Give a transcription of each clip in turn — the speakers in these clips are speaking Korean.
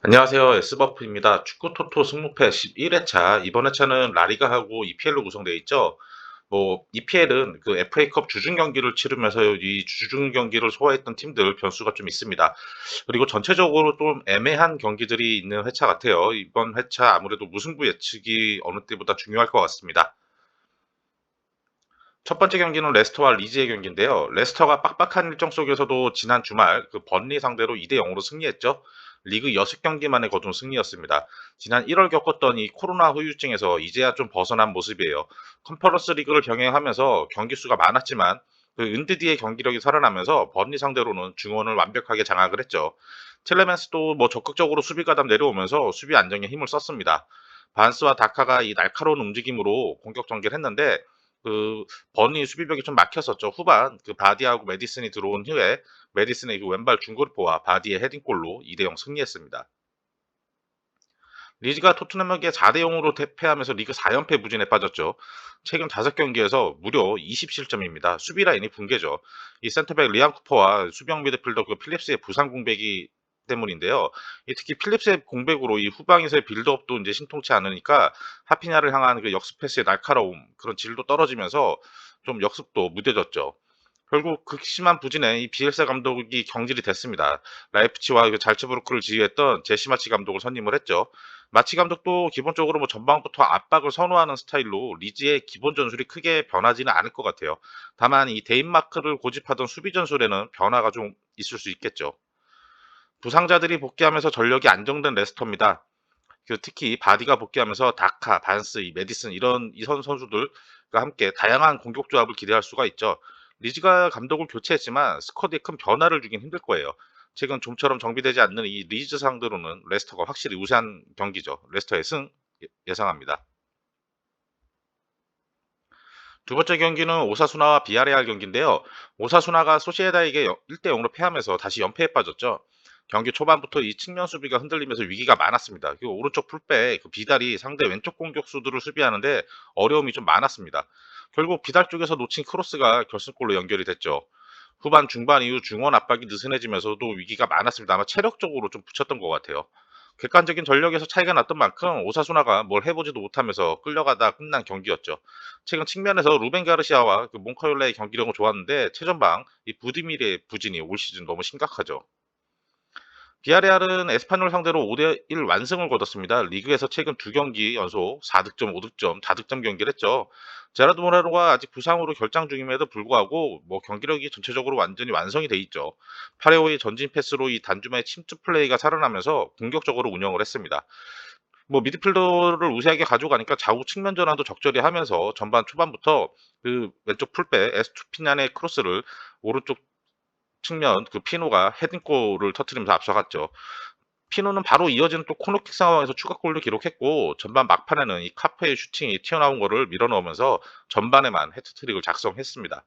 안녕하세요. S버프입니다. 축구 토토 승무패 11회차. 이번 회차는 라리가하고 EPL로 구성되어 있죠. EPL은 그 FA컵 주중 경기를 치르면서 이 주중 경기를 소화했던 팀들 변수가 좀 있습니다. 그리고 전체적으로 좀 애매한 경기들이 있는 회차 같아요. 이번 회차 아무래도 무승부 예측이 어느 때보다 중요할 것 같습니다. 첫 번째 경기는 레스터와 리즈의 경기인데요. 레스터가 빡빡한 일정 속에서도 지난 주말 그 번리 상대로 2대 0으로 승리했죠. 리그 6경기 만에 거둔 승리였습니다. 지난 1월 겪었던 이 코로나 후유증에서 이제야 좀 벗어난 모습이에요. 컨퍼런스 리그를 병행하면서 경기 수가 많았지만 그 은드디의 경기력이 살아나면서 번리 상대로는 중원을 완벽하게 장악을 했죠. 텔레맨스도 적극적으로 수비 가담 내려오면서 수비 안정에 힘을 썼습니다. 반스와 다카가 이 날카로운 움직임으로 공격 전개를 했는데 그 버니 수비벽이 좀 막혔었죠. 후반 그 바디하고 메디슨이 들어온 후에 메디슨의 그 왼발 중거리포와 바디의 헤딩골로 2대 0 승리했습니다. 리즈가 토트넘에게 4대 0으로 패하면서 리그 4연패 부진에 빠졌죠. 최근 5경기에서 무려 20실점입니다. 수비 라인이 붕괴죠. 이 센터백 리안 쿠퍼와 수비형 미드필더 그 필립스의 부상 공백이 때문인데요. 특히 필립스의 공백으로 이 후방에서의 빌드업도 이제 신통치 않으니까 하피냐를 향한 그 역습 패스의 날카로움, 그런 질도 떨어지면서 좀 역습도 무뎌졌죠. 결국 극심한 부진에 이 비엘사 감독이 경질이 됐습니다. 라이프치히와 그 잘츠부르크를 지휘했던 제시마치 감독을 선임을 했죠. 마치 감독도 기본적으로 전방부터 압박을 선호하는 스타일로 리즈의 기본 전술이 크게 변하지는 않을 것 같아요. 다만 이 데인마크를 고집하던 수비 전술에는 변화가 좀 있을 수 있겠죠. 부상자들이 복귀하면서 전력이 안정된 레스터입니다. 특히 바디가 복귀하면서 다카, 반스, 이 메디슨 이런 이선 선수들과 함께 다양한 공격 조합을 기대할 수가 있죠. 리즈가 감독을 교체했지만 스쿼드에 큰 변화를 주긴 힘들 거예요. 최근 좀처럼 정비되지 않는 이 리즈 상대로는 레스터가 확실히 우세한 경기죠. 레스터의 승 예상합니다. 두 번째 경기는 오사수나와 비아레알 경기인데요. 오사수나가 소시에다에게 1대 0으로 패하면서 다시 연패에 빠졌죠. 경기 초반부터 이 측면 수비가 흔들리면서 위기가 많았습니다. 그 오른쪽 풀백 그 비달이 상대 왼쪽 공격수들을 수비하는데 어려움이 좀 많았습니다. 결국 비달 쪽에서 놓친 크로스가 결승골로 연결이 됐죠. 후반 중반 이후 중원 압박이 느슨해지면서도 위기가 많았습니다. 아마 체력적으로 좀 붙였던 것 같아요. 객관적인 전력에서 차이가 났던 만큼 오사수나가 뭘 해보지도 못하면서 끌려가다 끝난 경기였죠. 최근 측면에서 루벤 가르시아와 그 몽카올라의 경기력은 좋았는데 최전방 이 부디미르의 부진이 올 시즌 너무 심각하죠. 비아레알은 에스파뇰 상대로 5대 1 완승을 거뒀습니다. 리그에서 최근 두 경기 연속 4득점, 5득점, 다득점 경기를 했죠. 제라드 모레로가 아직 부상으로 결장 중임에도 불구하고 경기력이 전체적으로 완전히 완성이 돼 있죠. 파레오의 전진 패스로 이 단주마의 침투 플레이가 살아나면서 공격적으로 운영을 했습니다. 미드필더를 우세하게 가져가니까 좌우 측면 전환도 적절히 하면서 전반 초반부터 그 왼쪽 풀백 에스투피난의 크로스를 오른쪽 측면 그 피노가 헤딩골을 터뜨리면서 앞서갔죠. 피노는 바로 이어지는 또 코너킥 상황에서 추가골도 기록했고 전반 막판에는 이 카페의 슈팅이 튀어나온 거를 밀어넣으면서 전반에만 해트트릭을 작성했습니다.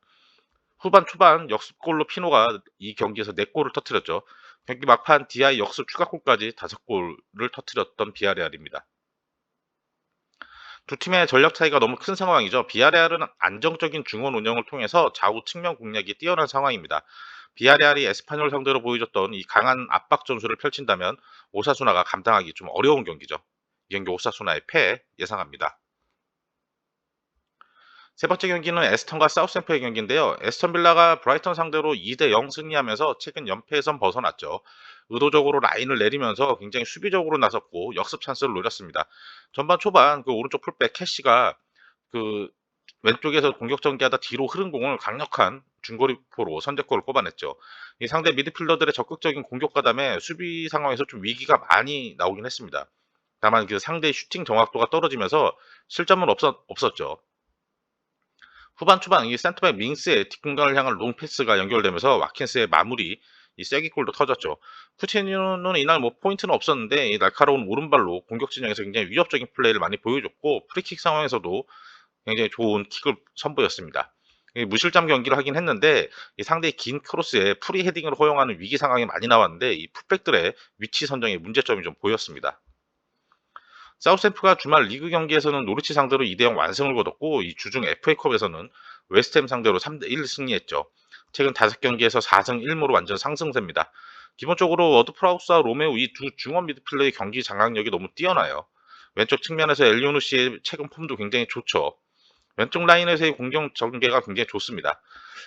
후반 초반 역습골로 피노가 이 경기에서 4골을 터뜨렸죠. 경기 막판 디아의 역습 추가골까지 5골을 터뜨렸던 비아레알입니다. 두 팀의 전력 차이가 너무 큰 상황이죠. 비아레알은 안정적인 중원 운영을 통해서 좌우 측면 공략이 뛰어난 상황입니다. 비아레알이 에스파뇰 상대로 보여줬던 이 강한 압박 전술을 펼친다면 오사수나가 감당하기 좀 어려운 경기죠. 이 경기 오사수나의 패 예상합니다. 세 번째 경기는 에스턴과 사우스햄프의 경기인데요. 에스턴 빌라가 브라이턴 상대로 2대 0 승리하면서 최근 연패에선 벗어났죠. 의도적으로 라인을 내리면서 굉장히 수비적으로 나섰고 역습 찬스를 노렸습니다. 전반 초반 그 오른쪽 풀백 캐시가 그 왼쪽에서 공격 전개하다 뒤로 흐른 공을 강력한 중거리포로 선제골을 뽑아냈죠. 이 상대 미드필더들의 적극적인 공격 가담에 수비 상황에서 좀 위기가 많이 나오긴 했습니다. 다만 그 상대의 슈팅 정확도가 떨어지면서 실점은 없었죠. 후반 초반 이 센터백 밍스의 뒷공간을 향한 롱 패스가 연결되면서 와킨스의 마무리 이 쐐기골도 터졌죠. 쿠티뉴는 이날 포인트는 없었는데 이 날카로운 오른발로 공격 진영에서 굉장히 위협적인 플레이를 많이 보여줬고 프리킥 상황에서도 굉장히 좋은 킥을 선보였습니다. 이 무실점 경기를 하긴 했는데 이 상대의 긴 크로스에 프리 헤딩을 허용하는 위기 상황이 많이 나왔는데 이 풀백들의 위치 선정에 문제점이 좀 보였습니다. 사우스햄프가 주말 리그 경기에서는 노리치 상대로 2대 0 완승을 거뒀고 이 주중 FA컵에서는 웨스트햄 상대로 3대 1 승리했죠. 최근 5경기에서 4승 1무로 완전 상승세입니다. 기본적으로 워드프라우스와 로메오 이 두 중원 미드필더의 경기 장악력이 너무 뛰어나요. 왼쪽 측면에서 엘리오누 씨의 최근 폼도 굉장히 좋죠. 왼쪽 라인에서의 공격 전개가 굉장히 좋습니다.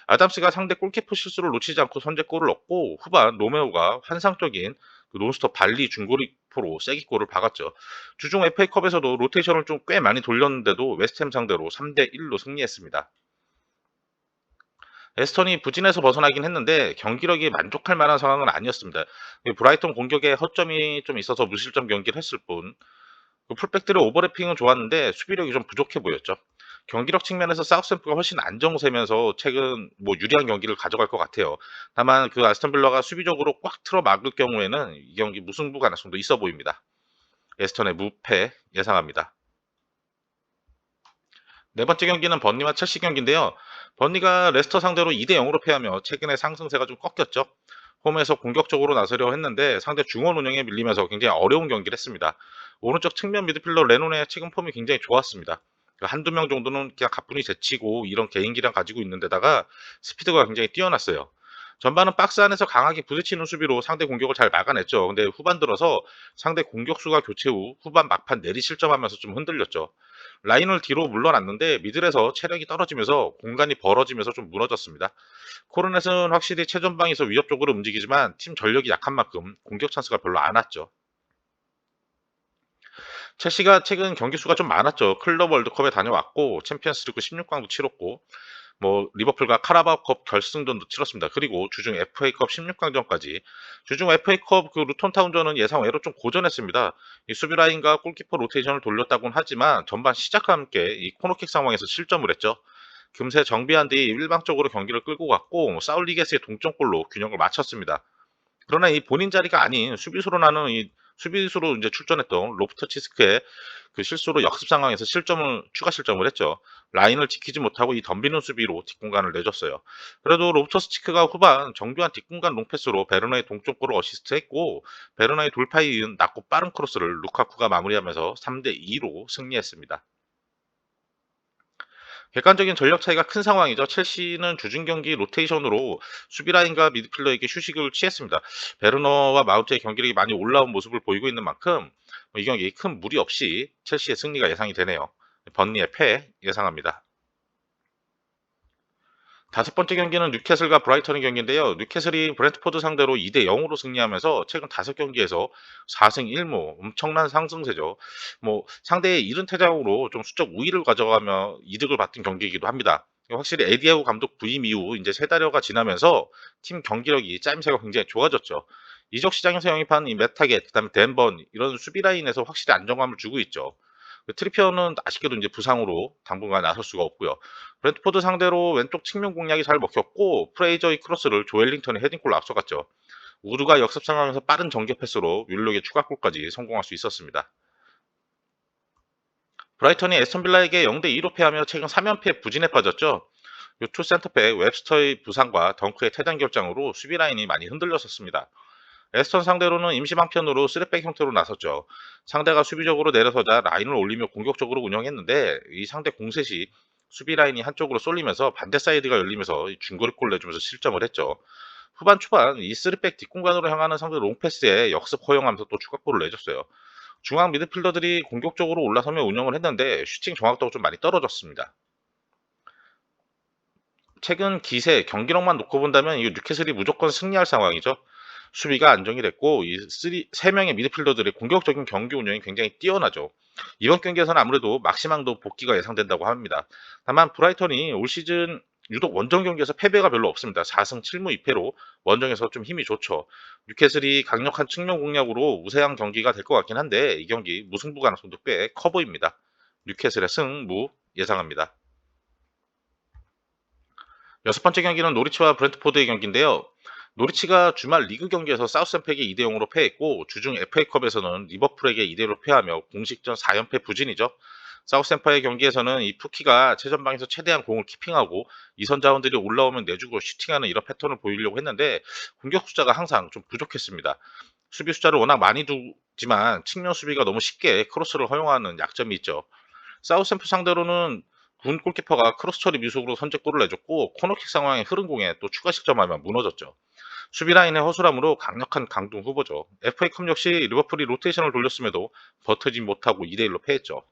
아담스가 상대 골키퍼 실수를 놓치지 않고 선제골을 넣고 후반 로메오가 환상적인 그 논스톱 발리 중거리포로 쐐기골을 박았죠. 주중 FA컵에서도 로테이션을 좀 꽤 많이 돌렸는데도 웨스트햄 상대로 3대 1로 승리했습니다. 에스턴이 부진에서 벗어나긴 했는데 경기력이 만족할 만한 상황은 아니었습니다. 브라이턴 공격에 허점이 좀 있어서 무실점 경기를 했을 뿐, 그 풀백들의 오버래핑은 좋았는데 수비력이 좀 부족해 보였죠. 경기력 측면에서 사우스햄프가 훨씬 안정세면서 최근 뭐 유리한 경기를 가져갈 것 같아요. 다만 그 아스톤 빌라가 수비적으로 꽉 틀어 막을 경우에는 이 경기 무승부 가능성도 있어 보입니다. 에스턴의 무패 예상합니다. 네 번째 경기는 번니와 첼시 경기인데요. 번니가 레스터 상대로 2대 0으로 패하며 최근에 상승세가 좀 꺾였죠. 홈에서 공격적으로 나서려 했는데 상대 중원 운영에 밀리면서 굉장히 어려운 경기를 했습니다. 오른쪽 측면 미드필더 레논의 최근 폼이 굉장히 좋았습니다. 한두 명 정도는 그냥 가뿐히 제치고 이런 개인기량 가지고 있는 데다가 스피드가 굉장히 뛰어났어요. 전반은 박스 안에서 강하게 부딪히는 수비로 상대 공격을 잘 막아냈죠. 근데 후반 들어서 상대 공격수가 교체 후 후반 막판 내리 실점하면서 좀 흔들렸죠. 라인을 뒤로 물러났는데 미들에서 체력이 떨어지면서 공간이 벌어지면서 좀 무너졌습니다. 코르넷은 확실히 최전방에서 위협적으로 움직이지만 팀 전력이 약한 만큼 공격 찬스가 별로 안 왔죠. 첼시가 최근 경기 수가 좀 많았죠. 클럽 월드컵에 다녀왔고 챔피언스리그 16강도 치렀고 뭐 리버풀과 카라바오컵 결승전도 치렀습니다. 그리고 주중 FA컵 16강전까지 주중 FA컵 그 루톤 타운전은 예상 외로 좀 고전했습니다. 이 수비 라인과 골키퍼 로테이션을 돌렸다곤 하지만 전반 시작과 함께 이 코너킥 상황에서 실점을 했죠. 금세 정비한 뒤 일방적으로 경기를 끌고 갔고 사울리게스의 동점골로 균형을 맞췄습니다. 그러나 이 본인 자리가 아닌 수비수로 나는 이 수비수로 이제 출전했던 로프터 치스크의 그 실수로 역습 상황에서 추가 실점을 했죠. 라인을 지키지 못하고 이 덤비는 수비로 뒷공간을 내줬어요. 그래도 로프터스 치크가 후반 정교한 뒷공간 롱패스로 베르나의 동점골을 어시스트했고 베르나의 돌파에 이은 낮고 빠른 크로스를 루카쿠가 마무리하면서 3대 2로 승리했습니다. 객관적인 전력 차이가 큰 상황이죠. 첼시는 주중 경기 로테이션으로 수비 라인과 미드필더에게 휴식을 취했습니다. 베르너와 마운트의 경기력이 많이 올라온 모습을 보이고 있는 만큼 이 경기 큰 무리 없이 첼시의 승리가 예상이 되네요. 번니의 패 예상합니다. 다섯 번째 경기는 뉴캐슬과 브라이턴의 경기인데요. 뉴캐슬이 브랜트포드 상대로 2대 0으로 승리하면서 최근 5경기에서 4승 1무 엄청난 상승세죠. 뭐 상대의 이른 퇴장으로 좀 수적 우위를 가져가며 이득을 받은 경기이기도 합니다. 확실히 에디아우 감독 부임 이후 이제 세 달여가 지나면서 팀 경기력이 짜임새가 굉장히 좋아졌죠. 이적 시장에서 영입한 이 메타겟, 그다음에 덴번 이런 수비 라인에서 확실히 안정감을 주고 있죠. 트리피어는 아쉽게도 이제 부상으로 당분간 나설 수가 없고요. 브랜트포드 상대로 왼쪽 측면 공략이 잘 먹혔고 프레이저의 크로스를 조엘링턴의 헤딩골로 앞서갔죠. 우드가 역습 상황에서 빠른 전개 패스로 윌록의 추가골까지 성공할 수 있었습니다. 브라이턴이 에스턴 빌라에게 0대 2로 패하며 최근 3연패 부진에 빠졌죠. 요투 센터백 웹스터의 부상과 덩크의 퇴장 결장으로 수비 라인이 많이 흔들렸었습니다. 에스턴 상대로는 임시 방편으로 쓰리백 형태로 나섰죠. 상대가 수비적으로 내려서자 라인을 올리며 공격적으로 운영했는데 이 상대 공셋이 수비 라인이 한쪽으로 쏠리면서 반대 사이드가 열리면서 중거리골 내주면서 실점을 했죠. 후반 초반 이 쓰리백 뒷공간으로 향하는 상대 롱패스에 역습 허용하면서 또 추가골을 내줬어요. 중앙 미드필더들이 공격적으로 올라서며 운영을 했는데 슈팅 정확도가 좀 많이 떨어졌습니다. 최근 기세, 경기력만 놓고 본다면 이 뉴캐슬이 무조건 승리할 상황이죠. 수비가 안정이 됐고 이 세 명의 미드필더들의 공격적인 경기 운영이 굉장히 뛰어나죠. 이번 경기에서는 아무래도 막시망도 복귀가 예상된다고 합니다. 다만 브라이턴이 올 시즌 유독 원정 경기에서 패배가 별로 없습니다. 4승 7무 2패로 원정에서 좀 힘이 좋죠. 뉴캐슬이 강력한 측면 공략으로 우세한 경기가 될 것 같긴 한데 이 경기 무승부 가능성도 꽤 커 보입니다. 뉴캐슬의 승무 예상합니다. 여섯 번째 경기는 노리치와 브랜트포드의 경기인데요. 노리치가 주말 리그 경기에서 사우스햄프에게 2대 0으로 패했고 주중 FA컵에서는 리버풀에게 2대 1로 패하며 공식전 4연패 부진이죠. 사우스햄프의 경기에서는 이 푸키가 최전방에서 최대한 공을 키핑하고 이선 자원들이 올라오면 내주고 슈팅하는 이런 패턴을 보이려고 했는데 공격 숫자가 항상 좀 부족했습니다. 수비 숫자를 워낙 많이 두지만 측면 수비가 너무 쉽게 크로스를 허용하는 약점이 있죠. 사우스햄프 상대로는 군 골키퍼가 크로스 처리 미숙으로 선제골을 내줬고 코너킥 상황에 흐른 공에 또 추가 실점하면 무너졌죠. 수비 라인의 허술함으로 강력한 강등 후보죠. FA컵 역시 리버풀이 로테이션을 돌렸음에도 버티지 못하고 2대1로 패했죠.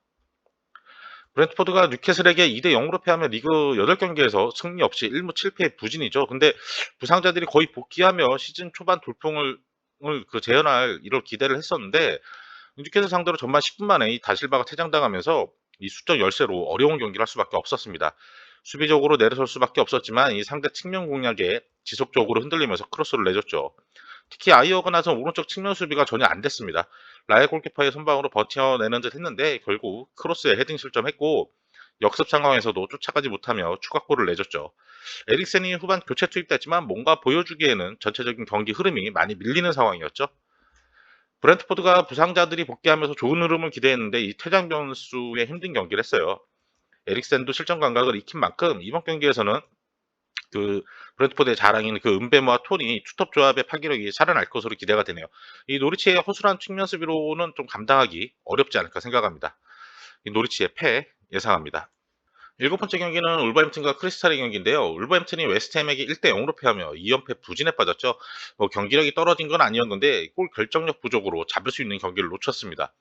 브랜트포드가 뉴캐슬에게 2대 0으로 패하며 리그 8경기에서 승리 없이 1무 7패의 부진이죠. 근데 부상자들이 거의 복귀하며 시즌 초반 돌풍을 재현할 이럴 기대를 했었는데 뉴캐슬 상대로 전반 10분 만에 이 다실바가 퇴장당하면서 이 수적 열세로 어려운 경기를 할 수밖에 없었습니다. 수비적으로 내려설 수밖에 없었지만 이 상대 측면 공략에 지속적으로 흔들리면서 크로스를 내줬죠. 특히 아이어가 나선 오른쪽 측면 수비가 전혀 안 됐습니다. 라의 골키퍼의 선방으로 버텨내는 듯 했는데 결국 크로스에 헤딩 실점했고 역습 상황에서도 쫓아가지 못하며 추가골을 내줬죠. 에릭센이 후반 교체 투입됐지만 뭔가 보여주기에는 전체적인 경기 흐름이 많이 밀리는 상황이었죠. 브랜트포드가 부상자들이 복귀하면서 좋은 흐름을 기대했는데 이 퇴장 변수에 힘든 경기를 했어요. 에릭센도 실점 감각을 익힌 만큼 이번 경기에서는 브랜트포드의 자랑인 은베모와 톤이 투톱 조합의 파괴력이 살아날 것으로 기대가 되네요. 이 노리치의 허술한 측면 수비로는 좀 감당하기 어렵지 않을까 생각합니다. 이 노리치의 패 예상합니다. 일곱 번째 경기는 울버햄튼과 크리스탈의 경기인데요. 울버햄튼이 웨스트햄에게 1대 0으로 패하며 2연패 부진에 빠졌죠. 경기력이 떨어진 건 아니었는데 골 결정력 부족으로 잡을 수 있는 경기를 놓쳤습니다.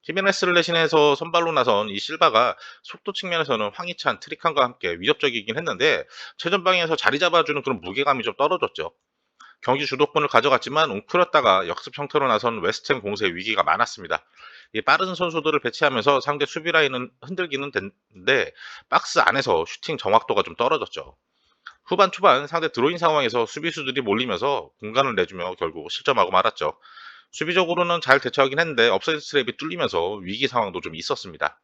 히메네스를 대신해서 선발로 나선 이 실바가 속도 측면에서는 황희찬, 트리칸과 함께 위협적이긴 했는데 최전방에서 자리 잡아주는 그런 무게감이 좀 떨어졌죠. 경기 주도권을 가져갔지만 웅크렸다가 역습 형태로 나선 웨스트햄 공세의 위기가 많았습니다. 이 빠른 선수들을 배치하면서 상대 수비 라인은 흔들기는 됐는데 박스 안에서 슈팅 정확도가 좀 떨어졌죠. 후반 초반 상대 드로잉 상황에서 수비수들이 몰리면서 공간을 내주며 결국 실점하고 말았죠. 수비적으로는 잘 대처하긴 했는데 업사이드 트랩이 뚫리면서 위기 상황도 좀 있었습니다.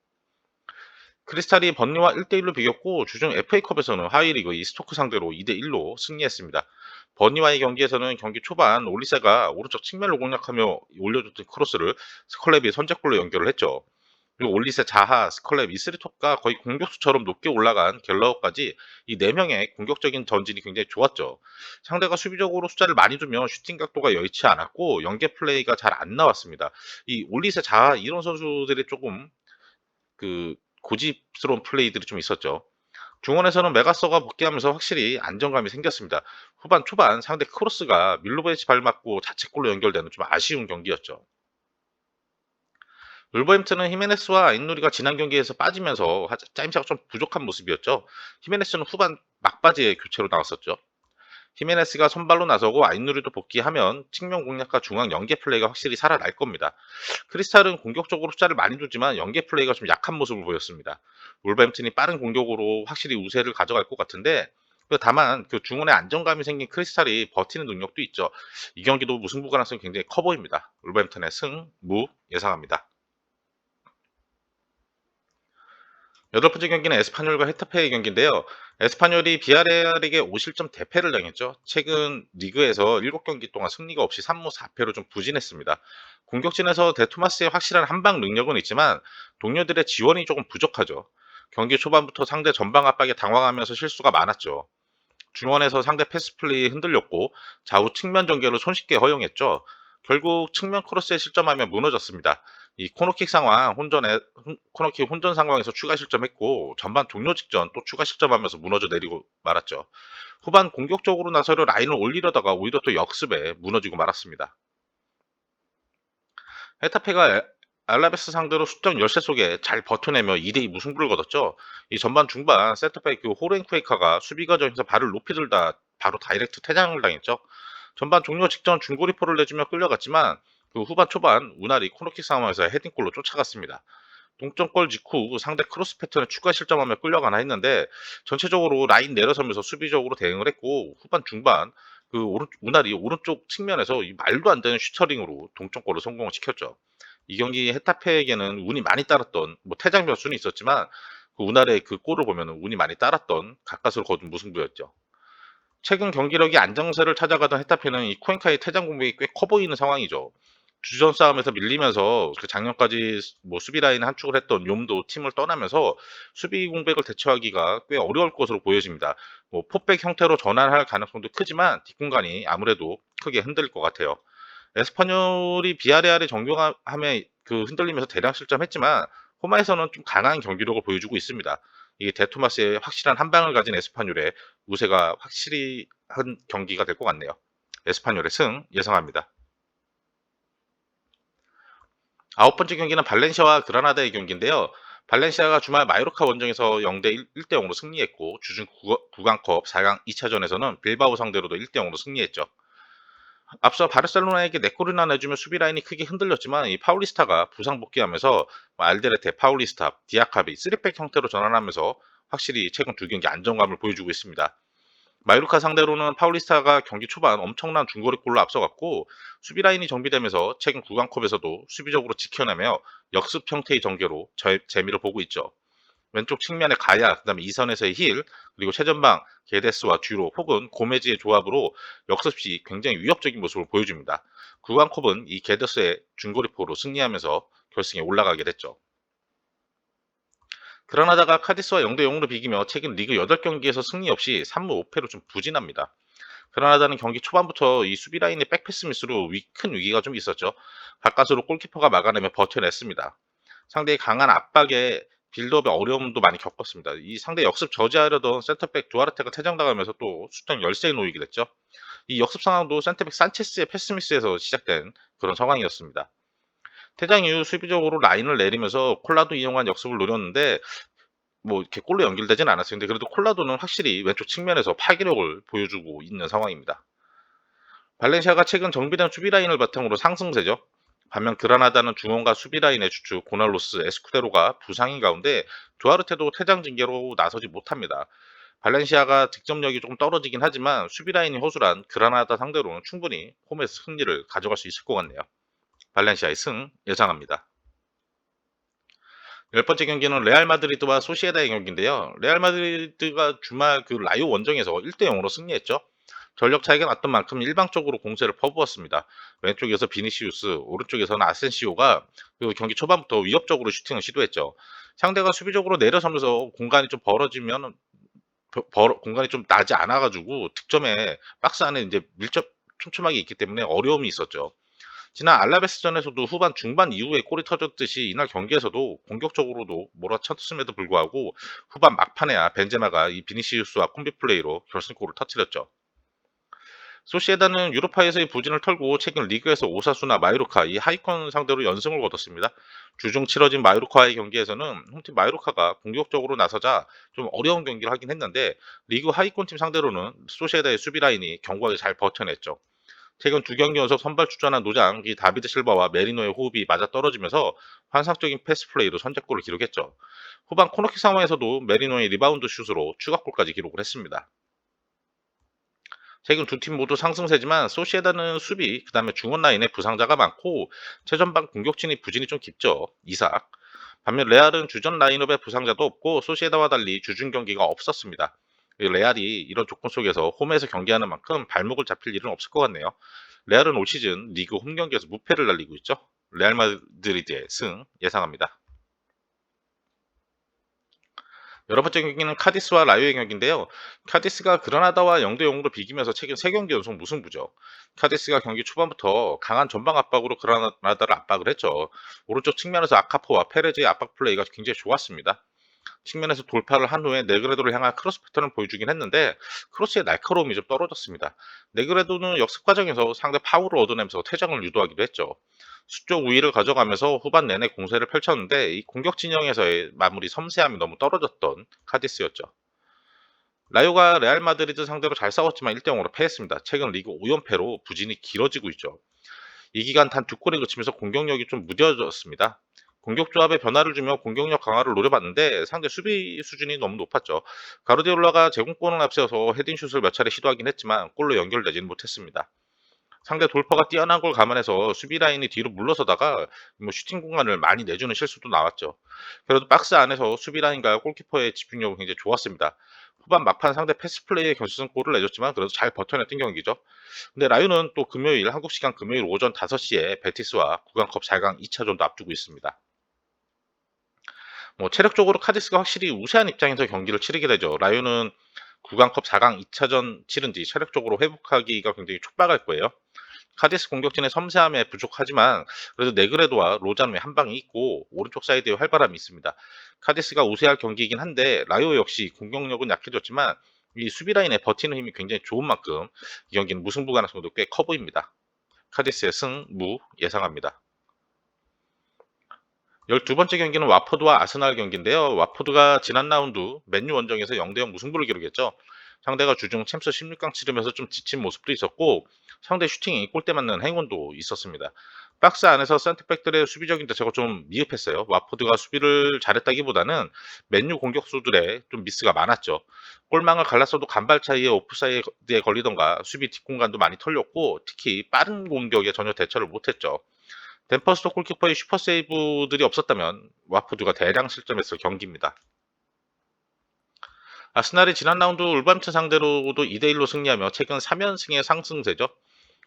크리스탈이 번리와 1대1로 비겼고 주중 FA컵에서는 하이리그 이스토크 상대로 2대1로 승리했습니다. 버니와의 경기에서는 경기 초반 올리세가 오른쪽 측면을 공략하며 올려줬던 크로스를 스컬랩이 선제골로 연결을 했죠. 그리고 올리세, 자하, 스컬랩, 이스리톱과 거의 공격수처럼 높게 올라간 갤러우까지 이 4명의 공격적인 전진이 굉장히 좋았죠. 상대가 수비적으로 숫자를 많이 두면 슈팅 각도가 여의치 않았고 연계 플레이가 잘 안 나왔습니다. 이 올리세, 자하 이런 선수들이 조금 고집스러운 플레이들이 좀 있었죠. 중원에서는 메가서가 복귀하면서 확실히 안정감이 생겼습니다. 후반 초반 상대 크로스가 밀로베치 발 맞고 자책골로 연결되는 좀 아쉬운 경기였죠. 울버햄튼은 히메네스와 아인누리가 지난 경기에서 빠지면서 짜임새가 좀 부족한 모습이었죠. 히메네스는 후반 막바지에 교체로 나왔었죠. 히메네스가 선발로 나서고 아인누리도 복귀하면 측면 공략과 중앙 연계 플레이가 확실히 살아날 겁니다. 크리스탈은 공격적으로 숫자를 많이 두지만 연계 플레이가 좀 약한 모습을 보였습니다. 울버햄튼이 빠른 공격으로 확실히 우세를 가져갈 것 같은데 다만 중원에 안정감이 생긴 크리스탈이 버티는 능력도 있죠. 이 경기도 무승부 가능성이 굉장히 커 보입니다. 울버햄튼의 승, 무 예상합니다. 여덟 번째 경기는 에스파뇰과 헤타페의 경기인데요. 에스파뇰이 비아레알에게 5실점 대패를 당했죠. 최근 리그에서 7경기 동안 승리가 없이 3무 4패로 좀 부진했습니다. 공격진에서 데토마스의 확실한 한방 능력은 있지만 동료들의 지원이 조금 부족하죠. 경기 초반부터 상대 전방 압박에 당황하면서 실수가 많았죠. 중원에서 상대 패스 플레이에 흔들렸고 좌우 측면 전개를 손쉽게 허용했죠. 결국 측면 크로스에 실점하며 무너졌습니다. 이 코너킥 상황 코너킥 혼전 상황에서 추가 실점했고 전반 종료 직전 또 추가 실점하면서 무너져 내리고 말았죠. 후반 공격적으로 나서려 라인을 올리려다가 오히려 또 역습에 무너지고 말았습니다. 헤타페가 알라베스 상대로 수적 열세 속에 잘 버텨내며 2대2 무승부를 거뒀죠. 이 전반 중반 센터백 호렌쿠에카가 수비 과정에서 발을 높이 들다 바로 다이렉트 퇴장을 당했죠. 전반 종료 직전 중거리포를 내주며 끌려갔지만 후반 초반 우나리 코너킥 상황에서 헤딩골로 쫓아갔습니다. 동점골 직후 상대 크로스 패턴에 추가 실점하며 끌려가나 했는데 전체적으로 라인 내려서면서 수비적으로 대응을 했고 후반 중반 우나리 오른쪽 측면에서 이 말도 안 되는 슈터링으로 동점골을 성공을 시켰죠. 이 경기 헤타페에게는 운이 많이 따랐던 퇴장 변수는 있었지만 우나리의 골을 보면 운이 많이 따랐던 가까스로 거둔 무승부였죠. 최근 경기력이 안정세를 찾아가던 헤타페는 이 쿠엔카의 퇴장 공백이 꽤 커 보이는 상황이죠. 주전 싸움에서 밀리면서 작년까지 수비 라인 한 축을 했던 욤도 팀을 떠나면서 수비 공백을 대처하기가 꽤 어려울 것으로 보여집니다. 포백 형태로 전환할 가능성도 크지만 뒷공간이 아무래도 크게 흔들릴 것 같아요. 에스파뇰이 비아레알의 정교함에 흔들리면서 대량 실점했지만 호마에서는 좀 강한 경기력을 보여주고 있습니다. 이게 데토마스의 확실한 한 방을 가진 에스파뇰의 우세가 확실히 한 경기가 될 것 같네요. 에스파뇰의 승 예상합니다. 아홉 번째 경기는 발렌시아와 그라나다의 경기인데요. 발렌시아가 주말 마요르카 원정에서 0대 1대 0으로 승리했고 주중 구강컵 4강 2차전에서는 빌바오 상대로도 1대 0으로 승리했죠. 앞서 바르셀로나에게 4골이나 내주며 수비 라인이 크게 흔들렸지만 이 파울리스타가 부상 복귀하면서 알데르테, 파울리스타, 디아카비 3백 형태로 전환하면서 확실히 최근 두 경기 안정감을 보여주고 있습니다. 마요르카 상대로는 파울리스타가 경기 초반 엄청난 중거리골로 앞서갔고 수비 라인이 정비되면서 최근 구강컵에서도 수비적으로 지켜내며 역습 형태의 전개로 재미를 보고 있죠. 왼쪽 측면의 가야, 그다음에 이선에서의 힐, 그리고 최전방 게데스와 듀로 혹은 고메즈의 조합으로 역습 시 굉장히 위협적인 모습을 보여줍니다. 구강컵은 이 게데스의 중거리포로 승리하면서 결승에 올라가게 됐죠. 그라나다가 카디스와 0대 0으로 비기며 최근 리그 8경기에서 승리 없이 3무 5패로 좀 부진합니다. 그라나다는 경기 초반부터 이 수비 라인의 백패스 미스로 큰 위기가 좀 있었죠. 가까스로 골키퍼가 막아내며 버텨냈습니다. 상대의 강한 압박에 빌드업의 어려움도 많이 겪었습니다. 이 상대 역습 저지하려던 센터백 두아르테가 퇴장당하면서 또 수적 열세에 놓이게 됐죠. 이 역습 상황도 센터백 산체스의 패스미스에서 시작된 그런 상황이었습니다. 퇴장 이후 수비적으로 라인을 내리면서 콜라도 이용한 역습을 노렸는데 뭐 이렇게 골로 연결되진 않았어요. 근데 그래도 콜라도는 확실히 왼쪽 측면에서 파괴력을 보여주고 있는 상황입니다. 발렌시아가 최근 정비된 수비 라인을 바탕으로 상승세죠. 반면 그라나다는 중원과 수비 라인의 주축 고날로스, 에스쿠데로가 부상인 가운데 두아르테도 퇴장 징계로 나서지 못합니다. 발렌시아가 득점력이 조금 떨어지긴 하지만 수비 라인이 허술한 그라나다 상대로는 충분히 홈에서 승리를 가져갈 수 있을 것 같네요. 발렌시아의 승 예상합니다. 열 번째 경기는 레알 마드리드와 소시에다의 경기인데요. 레알 마드리드가 주말 그 라요 원정에서 1대 0으로 승리했죠. 전력 차이가 났던 만큼 일방적으로 공세를 퍼부었습니다. 왼쪽에서 비니시우스, 오른쪽에서는 아센시오가 그 경기 초반부터 위협적으로 슈팅을 시도했죠. 상대가 수비적으로 내려서면서 공간이 좀 벌어지면 공간이 좀 나지 않아가지고 득점에 박스 안에 이제 밀접 촘촘하게 있기 때문에 어려움이 있었죠. 지난 알라베스전에서도 후반 중반 이후에 골이 터졌듯이 이날 경기에서도 공격적으로도 몰아쳤음에도 불구하고 후반 막판에야 벤제마가 이 비니시우스와 콤비 플레이로 결승골을 터뜨렸죠. 소시에다는 유로파에서의 부진을 털고 최근 리그에서 오사수나 마요르카 이 하이컨 상대로 연승을 거뒀습니다. 주중 치러진 마요르카의 경기에서는 홈팀 마요르카가 공격적으로 나서자 좀 어려운 경기를 하긴 했는데 리그 하이컨 팀 상대로는 소시에다의 수비 라인이 견고하게 잘 버텨냈죠. 최근 두 경기 연속 선발 출전한 노장 이 다비드 실바와 메리노의 호흡이 맞아떨어지면서 환상적인 패스 플레이로 선제골을 기록했죠. 후반 코너킥 상황에서도 메리노의 리바운드 슛으로 추가골까지 기록을 했습니다. 최근 두 팀 모두 상승세지만 소시에다는 수비, 그다음에 중원 라인에 부상자가 많고 최전방 공격진이 부진이 좀 깊죠. 이삭. 반면 레알은 주전 라인업에 부상자도 없고 소시에다와 달리 주중 경기가 없었습니다. 레알이 이런 조건 속에서 홈에서 경기하는 만큼 발목을 잡힐 일은 없을 것 같네요. 레알은 올 시즌 리그 홈 경기에서 무패를 달리고 있죠. 레알 마드리드의 승 예상합니다. 여러 번째 경기는 카디스와 라요의 경기인데요. 카디스가 그라나다와 0대 0으로 비기면서 최근 3경기 연속 무승부죠. 카디스가 경기 초반부터 강한 전방 압박으로 그라나다를 압박을 했죠. 오른쪽 측면에서 아카포와 페레즈의 압박 플레이가 굉장히 좋았습니다. 측면에서 돌파를 한 후에 네그레도를 향한 크로스 패턴을 보여주긴 했는데 크로스의 날카로움이 좀 떨어졌습니다. 네그레도는 역습 과정에서 상대 파울을 얻어내면서 퇴장을 유도하기도 했죠. 수적 우위를 가져가면서 후반 내내 공세를 펼쳤는데 이 공격 진영에서의 마무리 섬세함이 너무 떨어졌던 카디스였죠. 라요가 레알 마드리드 상대로 잘 싸웠지만 1대 0으로 패했습니다. 최근 리그 5연패로 부진이 길어지고 있죠. 이 기간 단 2골에 그치면서 공격력이 좀 무뎌졌습니다. 공격 조합에 변화를 주며 공격력 강화를 노려봤는데 상대 수비 수준이 너무 높았죠. 가르디올라가 제공권을 앞세워서 헤딩슛을 몇 차례 시도하긴 했지만 골로 연결되지는 못했습니다. 상대 돌파가 뛰어난 걸 감안해서 수비 라인이 뒤로 물러서다가 뭐 슈팅 공간을 많이 내주는 실수도 나왔죠. 그래도 박스 안에서 수비 라인과 골키퍼의 집중력은 굉장히 좋았습니다. 후반 막판 상대 패스 플레이에 결승골을 내줬지만 그래도 잘 버텨냈던 경기죠. 근데 라유는 또 금요일 한국 시간 금요일 오전 5시에 베티스와 구강컵 4강 2차전도 앞두고 있습니다. 뭐 체력적으로 카디스가 확실히 우세한 입장에서 경기를 치르게 되죠. 라유는 구강컵 4강 2차전 치른 뒤 체력적으로 회복하기가 굉장히 촉박할 거예요. 카디스 공격진의 섬세함에 부족하지만 그래도 네그레도와 로자노의 한 방이 있고 오른쪽 사이드에 활발함이 있습니다. 카디스가 우세할 경기이긴 한데 라요 역시 공격력은 약해졌지만 이 수비 라인의 버티는 힘이 굉장히 좋은 만큼 이 경기는 무승부 가능성도 꽤 커 보입니다. 카디스의 승무 예상합니다. 12번째 경기는 와포드와 아스날 경기인데요. 와포드가 지난 라운드 맨유 원정에서 0대0 무승부를 기록했죠. 상대가 주중 챔스 16강 치르면서 좀 지친 모습도 있었고 상대 슈팅이 골대 맞는 행운도 있었습니다. 박스 안에서 센터백들의 수비적인 대처가 좀 미흡했어요. 와포드가 수비를 잘했다기보다는 맨유 공격수들의 좀 미스가 많았죠. 골망을 갈랐어도 간발 차이에 오프사이드에 걸리던가 수비 뒷공간도 많이 털렸고 특히 빠른 공격에 전혀 대처를 못했죠. 덴퍼스터 골키퍼의 슈퍼 세이브들이 없었다면 와포드가 대량 실점했을 경기입니다. 아스날이 지난 라운드 울버햄튼 상대로도 2대1로 승리하며 최근 3연승의 상승세죠.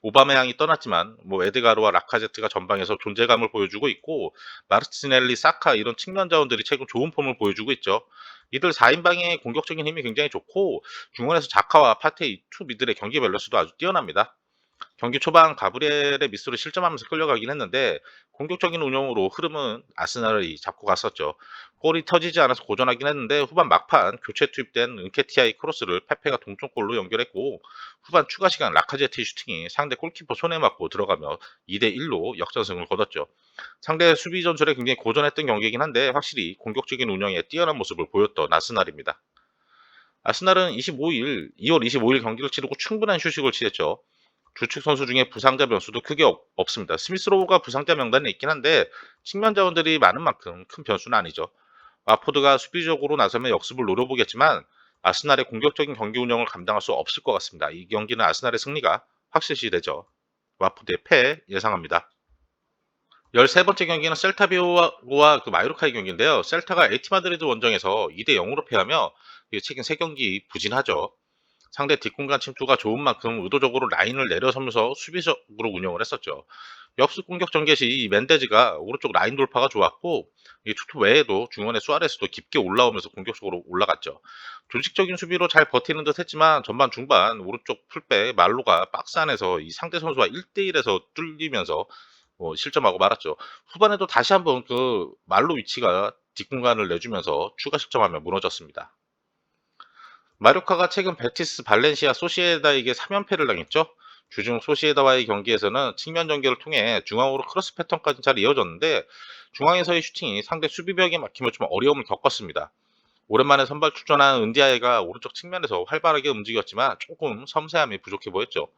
오바메양이 떠났지만 에드가르와 라카제트가 전방에서 존재감을 보여주고 있고 마르티넬리, 사카 이런 측면 자원들이 최근 좋은 폼을 보여주고 있죠. 이들 4인방의 공격적인 힘이 굉장히 좋고 중원에서 자카와 파테이 투 미들의 경기 밸런스도 아주 뛰어납니다. 경기 초반 가브리엘의 미스로 실점하면서 끌려가긴 했는데 공격적인 운영으로 흐름은 아스날이 잡고 갔었죠. 골이 터지지 않아서 고전하긴 했는데 후반 막판 교체 투입된 은케티아의 크로스를 페페가 동점골로 연결했고 후반 추가 시간 라카제트의 슈팅이 상대 골키퍼 손에 맞고 들어가며 2대1로 역전승을 거뒀죠. 상대 수비 전술에 굉장히 고전했던 경기이긴 한데 확실히 공격적인 운영에 뛰어난 모습을 보였던 아스날입니다. 아스날은 2월 25일 경기를 치르고 충분한 휴식을 취했죠. 주축 선수 중에 부상자 변수도 크게 없습니다. 스미스로우가 부상자 명단에 있긴 한데 측면 자원들이 많은 만큼 큰 변수는 아니죠. 와포드가 수비적으로 나서면 역습을 노려보겠지만 아스날의 공격적인 경기 운영을 감당할 수 없을 것 같습니다. 이 경기는 아스날의 승리가 확실시되죠. 와포드의 패 예상합니다. 13번째 경기는 셀타비오와 마요르카의 경기인데요. 셀타가 에티 마드리드 원정에서 2대0으로 패하며 최근 3경기 부진하죠. 상대 뒷공간 침투가 좋은 만큼 의도적으로 라인을 내려서면서 수비적으로 운영을 했었죠. 역습 공격 전개 시 이 멘데즈가 오른쪽 라인 돌파가 좋았고 이 투투 외에도 중원의 수아레스도 깊게 올라오면서 공격적으로 올라갔죠. 조직적인 수비로 잘 버티는 듯 했지만 전반 중반 오른쪽 풀백 말로가 박스 안에서 이 상대 선수와 1대1에서 뚫리면서 실점하고 말았죠. 후반에도 다시 한번 그 말로 위치가 뒷공간을 내주면서 추가 실점하며 무너졌습니다. 마료카가 최근 베티스, 발렌시아, 소시에다에게 3연패를 당했죠. 주중 소시에다와의 경기에서는 측면 전개를 통해 중앙으로 크로스 패턴까지 잘 이어졌는데 중앙에서의 슈팅이 상대 수비벽에 막히며 좀 어려움을 겪었습니다. 오랜만에 선발 출전한 은디아에가 오른쪽 측면에서 활발하게 움직였지만 조금 섬세함이 부족해 보였죠.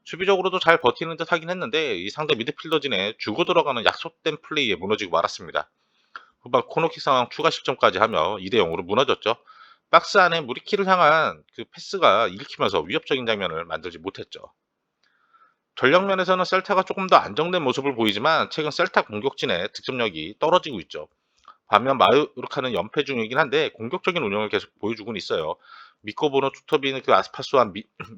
수비적으로도 잘 버티는 듯 하긴 했는데 이 상대 미드필더진의 주고 들어가는 약속된 플레이에 무너지고 말았습니다. 후반 코너킥 상황 추가 실점까지 하며 2대0으로 무너졌죠. 박스 안에 무리키를 향한 그 패스가 읽히면서 위협적인 장면을 만들지 못했죠. 전력 면에서는 셀타가 조금 더 안정된 모습을 보이지만 최근 셀타 공격진의 득점력이 떨어지고 있죠. 반면 마요르카는 연패 중이긴 한데 공격적인 운영을 계속 보여주고는 있어요. 미코보노, 투터비는 그 아스파스와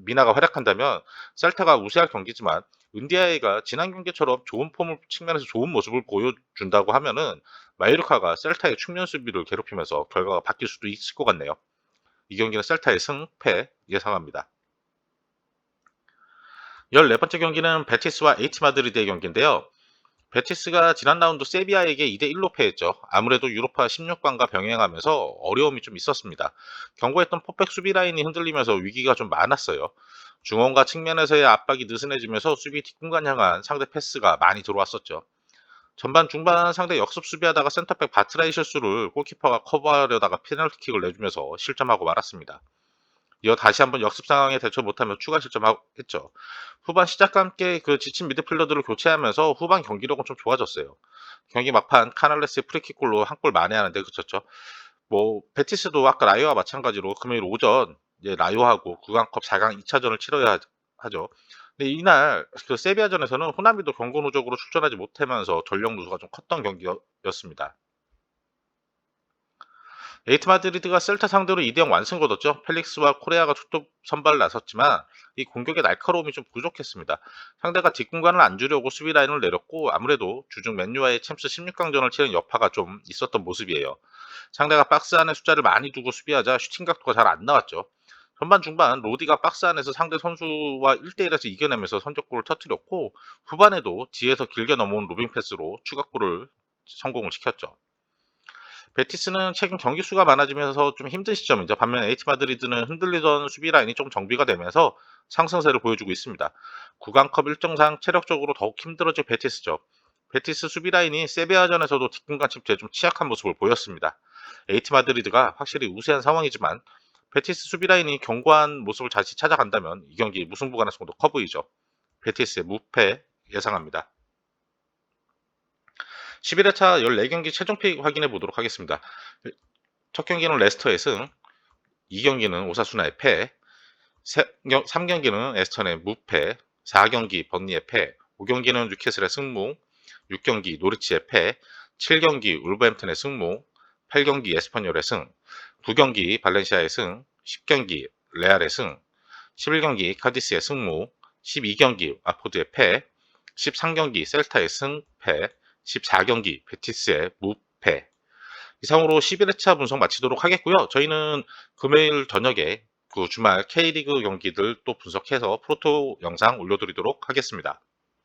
미나가 활약한다면 셀타가 우세할 경기지만 은디아이가 지난 경기처럼 좋은 폼을 측면에서 좋은 모습을 보여준다고 하면은 마요르카가 셀타의 측면 수비를 괴롭히면서 결과가 바뀔 수도 있을 것 같네요. 이 경기는 셀타의 승패 예상합니다. 14번째 경기는 베티스와 에이티 마드리드의 경기인데요. 베티스가 지난 라운드 세비야에게 2대1로 패했죠. 아무래도 유로파 16강과 병행하면서 어려움이 좀 있었습니다. 경고했던 퍼펙 수비 라인이 흔들리면서 위기가 좀 많았어요. 중원과 측면에서의 압박이 느슨해지면서 수비 뒷공간 향한 상대 패스가 많이 들어왔었죠. 전반 중반 상대 역습 수비하다가 센터백 바트라이 실수를 골키퍼가 커버하려다가 페널티킥을 내주면서 실점하고 말았습니다. 이어 다시 한번 역습 상황에 대처 못하며 추가 실점했죠. 후반 시작과 함께 그 지친 미드필더들을 교체하면서 후반 경기력은 좀 좋아졌어요. 경기 막판 카날레스의 프리킥골로 한 골 만회하는데 그쳤죠. 베티스도 아까 라이오와 마찬가지로 금요일 오전 이제 라이오하고 구강컵 4강 2차전을 치러야 하죠. 근데 이날 그 세비야전에서는 호나미도 경고 누적으로 출전하지 못하면서 전력 누수가 좀 컸던 경기였습니다. 에이트 마드리드가 셀타 상대로 2대0 완승 거뒀죠. 펠릭스와 코레아가 투톱 선발을 나섰지만 이 공격의 날카로움이 좀 부족했습니다. 상대가 뒷공간을 안 주려고 수비 라인을 내렸고 아무래도 주중 맨유와의 챔스 16강전을 치른 여파가 좀 있었던 모습이에요. 상대가 박스 안에 숫자를 많이 두고 수비하자 슈팅 각도가 잘 안 나왔죠. 전반 중반 로디가 박스 안에서 상대 선수와 1대1에서 이겨내면서 선제골을 터뜨렸고 후반에도 뒤에서 길게 넘어온 로빙 패스로 추가골을 성공을 시켰죠. 베티스는 최근 경기 수가 많아지면서 좀 힘든 시점이죠. 반면 H 마드리드는 흔들리던 수비 라인이 좀 정비가 되면서 상승세를 보여주고 있습니다. 구강컵 일정상 체력적으로 더욱 힘들어질 베티스죠. 베티스 수비 라인이 세비야전에서도 뒷공간 침투에 좀 취약한 모습을 보였습니다. H 마드리드가 확실히 우세한 상황이지만 베티스 수비 라인이 견고한 모습을 다시 찾아간다면 이 경기 무승부 가능성도 커 보이죠. 베티스의 무패 예상합니다. 11회차 14경기 최종 픽 확인해 보도록 하겠습니다. 첫 경기는 레스터의 승, 2경기는 오사수나의 패, 3경기는 에스턴의 무패, 4경기 번니의 패, 5경기는 뉴캐슬의 승무, 6경기 노리치의 패, 7경기 울버햄튼의 승무, 8경기 에스파뇰의 승, 9경기 발렌시아의 승, 10경기 레알의 승, 11경기 카디스의 승무, 12경기 와포드의 패, 13경기 셀타의 승패, 14경기 베티스의 무패. 이상으로 11회차 분석 마치도록 하겠고요. 저희는 금요일 저녁에 그 주말 K리그 경기들 또 분석해서 프로토 영상 올려드리도록 하겠습니다.